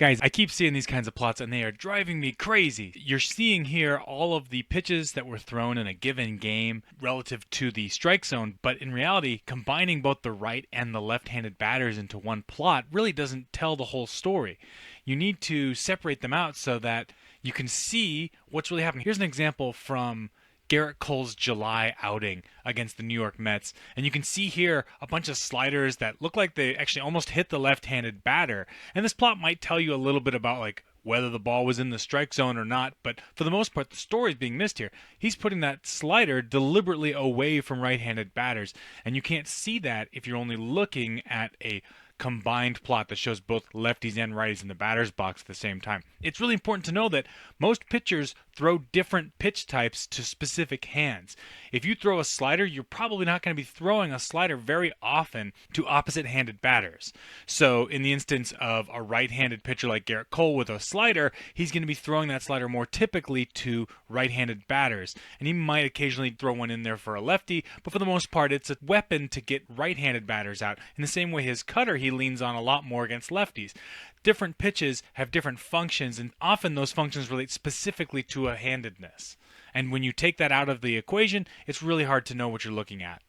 Guys, I keep seeing these kinds of plots and they are driving me crazy. You're seeing here all of the pitches that were thrown in a given game relative to the strike zone, but in reality, combining both the right and the left-handed batters into one plot really doesn't tell the whole story. You need to separate them out so that you can see what's really happening. Here's an example from Garrett Cole's July outing against the New York Mets. And you can see here a bunch of sliders that look like they actually almost hit the left-handed batter. And this plot might tell you a little bit about like whether the ball was in the strike zone or not, but for the most part the story is being missed here. He's putting that slider deliberately away from right-handed batters, and you can't see that if you're only looking at a combined plot that shows both lefties and righties in the batter's box at the same time. It's really important to know that most pitchers throw different pitch types to specific hands. If you throw a slider, you're probably not going to be throwing a slider very often to opposite-handed batters. So in the instance of a right-handed pitcher like Garrett Cole with a slider, he's going to be throwing that slider more typically to right-handed batters. And he might occasionally throw one in there for a lefty, but for the most part it's a weapon to get right-handed batters out. In the same way his cutter he leans on a lot more against lefties. Different pitches have different functions, and often those functions relate specifically to a handedness. And when you take that out of the equation, it's really hard to know what you're looking at.